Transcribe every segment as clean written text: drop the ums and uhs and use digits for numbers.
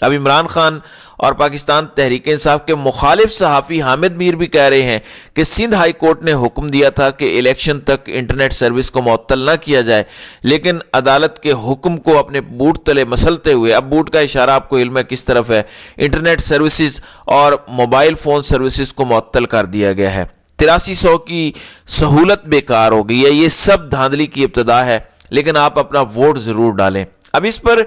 اب عمران خان اور پاکستان تحریک انصاف کے مخالف صحافی حامد میر بھی کہہ رہے ہیں کہ سندھ ہائی کورٹ نے حکم دیا تھا کہ الیکشن تک انٹرنیٹ سروس کو معطل نہ کیا جائے، لیکن عدالت کے حکم کو اپنے بوٹ تلے مسلتے ہوئے، اب بوٹ کا اشارہ آپ کو علم ہے کس طرف ہے، انٹرنیٹ سروسز اور موبائل فون سروسز کو معطل کر دیا گیا ہے۔ 8300 کی سہولت بیکار ہو گئی ہے۔ یہ سب دھاندلی کی ابتدا ہے، لیکن آپ اپنا ووٹ ضرور ڈالیں۔ اب اس پر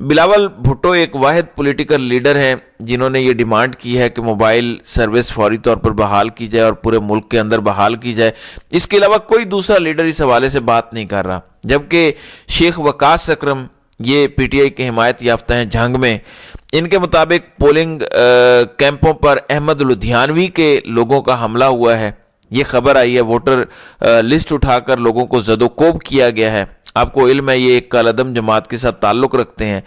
بلاول بھٹو ایک واحد پولیٹیکل لیڈر ہیں جنہوں نے یہ ڈیمانڈ کی ہے کہ موبائل سروس فوری طور پر بحال کی جائے اور پورے ملک کے اندر بحال کی جائے۔ اس کے علاوہ کوئی دوسرا لیڈر اس حوالے سے بات نہیں کر رہا، جبکہ شیخ وقاص اکرم یہ پی ٹی آئی کے حمایت یافتہ ہیں جھنگ میں، ان کے مطابق پولنگ کیمپوں پر احمد لدھیانوی کے لوگوں کا حملہ ہوا ہے۔ یہ خبر آئی ہے، ووٹر لسٹ اٹھا کر لوگوں کو زد و کوب کیا گیا ہے۔ آپ کو علم ہے یہ ایک کالعدم جماعت کے ساتھ تعلق رکھتے ہیں۔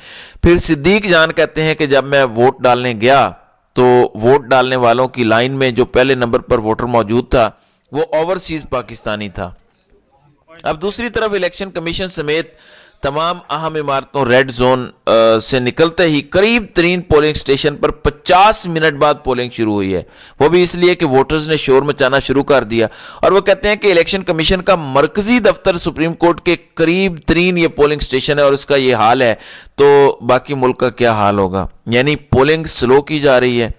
پھر صدیق جان کہتے ہیں کہ جب میں ووٹ ڈالنے گیا تو ووٹ ڈالنے والوں کی لائن میں جو پہلے نمبر پر ووٹر موجود تھا وہ اوورسیز پاکستانی تھا۔ اب دوسری طرف الیکشن کمیشن سمیت تمام اہم عمارتوں ریڈ زون سے نکلتے ہی قریب ترین پولنگ سٹیشن پر 50 منٹ بعد پولنگ شروع ہوئی ہے، وہ بھی اس لیے کہ ووٹرز نے شور مچانا شروع کر دیا، اور وہ کہتے ہیں کہ الیکشن کمیشن کا مرکزی دفتر سپریم کورٹ کے قریب ترین یہ پولنگ سٹیشن ہے، اور اس کا یہ حال ہے تو باقی ملک کا کیا حال ہوگا۔ یعنی پولنگ سلو کی جا رہی ہے،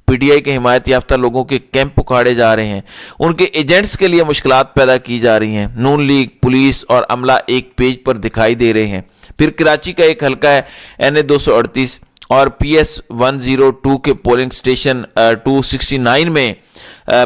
پی ٹی آئی کے حمایت یافتہ لوگوں کے کیمپ اکھاڑے جا رہے ہیں، ان کے ایجنٹس کے لیے مشکلات پیدا کی جا رہی ہیں، نون لیگ، پولیس اور عملہ ایک پیج پر دکھائی دے رہے ہیں۔ پھر کراچی کا ایک حلقہ ہے این اے 238 اور پی ایس 102 کے پولنگ سٹیشن 269 میں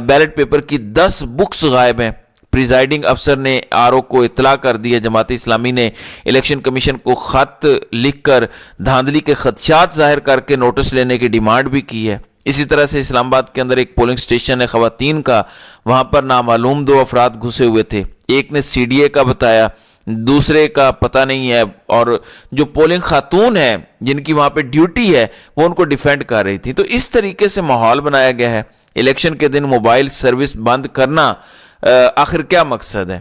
بیلٹ پیپر کی 10 بکس غائب ہیں۔ پریزائڈنگ افسر نے آر او کو اطلاع کر دی ہے۔ جماعت اسلامی نے الیکشن کمیشن کو خط لکھ کر دھاندلی کے خدشات ظاہر کر کے نوٹس لینے کی ڈیمانڈ بھی کی ہے۔ اسی طرح سے اسلام آباد کے اندر ایک پولنگ سٹیشن ہے خواتین کا، وہاں پر نامعلوم 2 افراد گھسے ہوئے تھے، ایک نے سی ڈی اے کا بتایا، دوسرے کا پتہ نہیں ہے، اور جو پولنگ خاتون ہیں جن کی وہاں پہ ڈیوٹی ہے وہ ان کو ڈیفینڈ کر رہی تھی۔ تو اس طریقے سے ماحول بنایا گیا ہے۔ الیکشن کے دن موبائل سروس بند کرنا آخر کیا مقصد ہے؟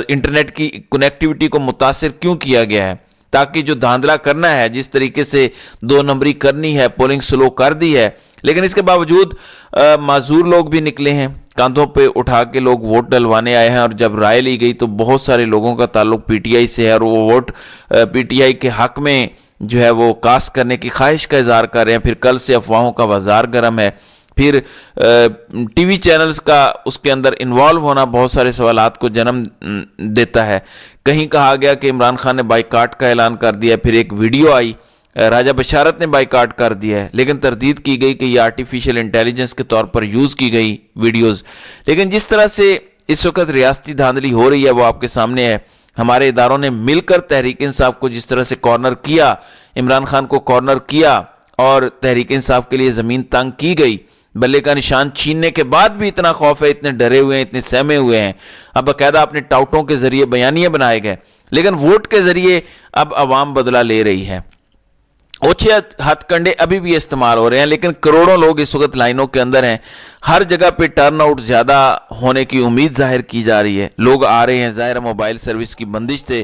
انٹرنیٹ کی کنیکٹیوٹی کو متاثر کیوں کیا گیا ہے؟ تاکہ جو دھاندلا کرنا ہے، جس طریقے سے 2 نمبری کرنی ہے، پولنگ سلو کر دی ہے، لیکن اس کے باوجود معذور لوگ بھی نکلے ہیں، کاندھوں پہ اٹھا کے لوگ ووٹ ڈلوانے آئے ہیں، اور جب رائے لی گئی تو بہت سارے لوگوں کا تعلق پی ٹی آئی سے ہے، اور وہ ووٹ پی ٹی آئی کے حق میں جو ہے وہ کاسٹ کرنے کی خواہش کا اظہار کر رہے ہیں۔ پھر کل سے افواہوں کا بازار گرم ہے، پھر ٹی وی چینلز کا اس کے اندر انوالو ہونا بہت سارے سوالات کو جنم دیتا ہے۔ کہیں کہا گیا کہ عمران خان نے بائیکاٹ کا اعلان کر دیا، پھر ایک ویڈیو آئی راجہ بشارت نے بائیکاٹ کر دیا ہے، لیکن تردید کی گئی کہ یہ آرٹیفیشل انٹیلیجنس کے طور پر یوز کی گئی ویڈیوز۔ لیکن جس طرح سے اس وقت ریاستی دھاندلی ہو رہی ہے وہ آپ کے سامنے ہے۔ ہمارے اداروں نے مل کر تحریک انصاف کو جس طرح سے کارنر کیا، عمران خان کو کارنر کیا، اور تحریک انصاف کے لیے زمین تنگ کی گئی، بلے کا نشان چھیننے کے بعد بھی اتنا خوف ہے، اتنے ڈرے ہوئے ہیں، اتنے سہمے ہوئے ہیں۔ اب باقاعدہ اپنے ٹاؤٹوں کے ذریعے بیانیے بنائے گئے، لیکن ووٹ کے ذریعے اب عوام بدلہ لے رہی ہے۔ اوچھے ہتھ کنڈے ابھی بھی استعمال ہو رہے ہیں، لیکن کروڑوں لوگ اس وقت لائنوں کے اندر ہیں۔ ہر جگہ پہ ٹرن آؤٹ زیادہ ہونے کی امید ظاہر کی جا رہی ہے، لوگ آ رہے ہیں۔ ظاہر موبائل سروس کی بندش سے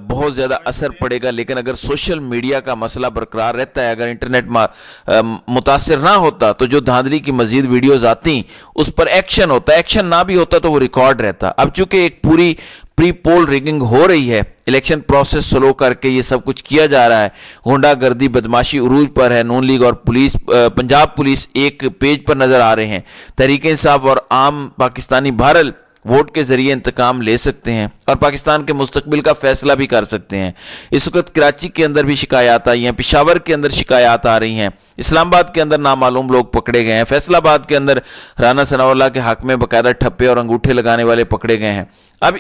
بہت زیادہ اثر پڑے گا، لیکن اگر سوشل میڈیا کا مسئلہ برقرار رہتا ہے، اگر انٹرنیٹ متاثر نہ ہوتا تو جو دھاندلی کی مزید ویڈیوز آتی اس پر ایکشن ہوتا، ایکشن نہ بھی ہوتا تو وہ ریکارڈ رہتا۔ اب چونکہ ایک پوری پری پول ریگنگ ہو رہی ہے، الیکشن پروسیس سلو کر کے یہ سب کچھ کیا جا رہا ہے، غنڈہ گردی بدماشی عروج پر ہے، نون لیگ اور پولیس پنجاب پولیس ایک پیج پر نظر آ رہے ہیں۔ تحریک انصاف اور عام پاکستانی بہرحال ووٹ کے ذریعے انتقام لے سکتے ہیں اور پاکستان کے مستقبل کا فیصلہ بھی کر سکتے ہیں۔ اس وقت کراچی کے اندر بھی شکایات آئی ہیں، پشاور کے اندر شکایات آ رہی ہیں، اسلام آباد کے اندر نامعلوم لوگ پکڑے گئے ہیں، فیصل آباد کے اندر رانا ثناء اللہ کے حق میں باقاعدہ ٹھپے اور انگوٹھے لگانے والے پکڑے گئے ہیں۔ اب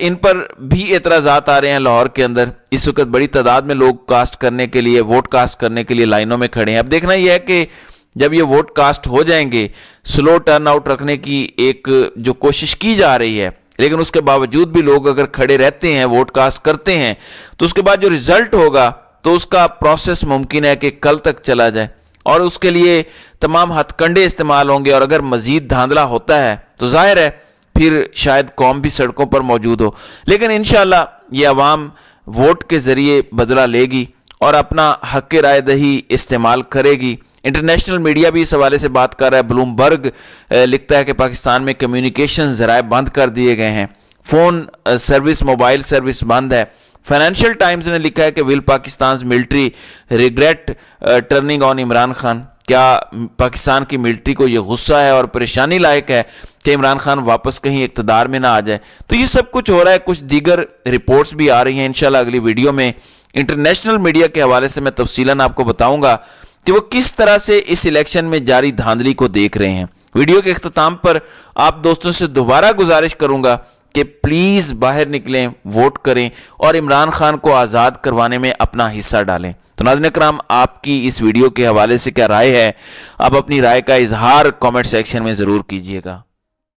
ان پر بھی اعتراضات آ رہے ہیں۔ لاہور کے اندر اس وقت بڑی تعداد میں لوگ کاسٹ کرنے کے لیے، ووٹ کاسٹ کرنے کے لیے لائنوں میں کھڑے ہیں۔ اب دیکھنا یہ ہے کہ جب یہ ووٹ کاسٹ ہو جائیں گے، سلو ٹرن آؤٹ رکھنے کی ایک جو کوشش کی جا رہی ہے، لیکن اس کے باوجود بھی لوگ اگر کھڑے رہتے ہیں، ووٹ کاسٹ کرتے ہیں، تو اس کے بعد جو رزلٹ ہوگا تو اس کا پروسیس ممکن ہے کہ کل تک چلا جائے، اور اس کے لیے تمام ہتھ کنڈے استعمال ہوں گے، اور اگر مزید دھاندلا ہوتا ہے تو ظاہر ہے پھر شاید قوم بھی سڑکوں پر موجود ہو۔ لیکن انشاءاللہ یہ عوام ووٹ کے ذریعے بدلہ لے گی، اور اپنا حق رائے دہی استعمال کرے گی۔ انٹرنیشنل میڈیا بھی اس حوالے سے بات کر رہا ہے۔ بلومبرگ لکھتا ہے کہ پاکستان میں کمیونیکیشن ذرائع بند کر دیے گئے ہیں، فون سروس، موبائل سروس بند ہے۔ فائنینشیل ٹائمز نے لکھا ہے کہ ول Pakistan military regret turning on Imran Khan, کیا پاکستان کی ملٹری کو یہ غصہ ہے اور پریشانی لائق ہے کہ عمران خان واپس کہیں اقتدار میں نہ آ جائے؟ تو یہ سب کچھ ہو رہا ہے، کچھ دیگر رپورٹس بھی آ رہی ہیں۔ انشاءاللہ اگلی ویڈیو میں انٹرنیشنل میڈیا کے حوالے سے میں تفصیلاً آپ کو بتاؤں گا کہ وہ کس طرح سے اس الیکشن میں جاری دھاندلی کو دیکھ رہے ہیں۔ ویڈیو کے اختتام پر آپ دوستوں سے دوبارہ گزارش کروں گا کہ پلیز باہر نکلیں، ووٹ کریں اور عمران خان کو آزاد کروانے میں اپنا حصہ ڈالیں۔ تو ناظرین اکرام، آپ کی اس ویڈیو کے حوالے سے کیا رائے ہے؟ آپ اپنی رائے کا اظہار کامنٹ سیکشن میں ضرور کیجیے گا۔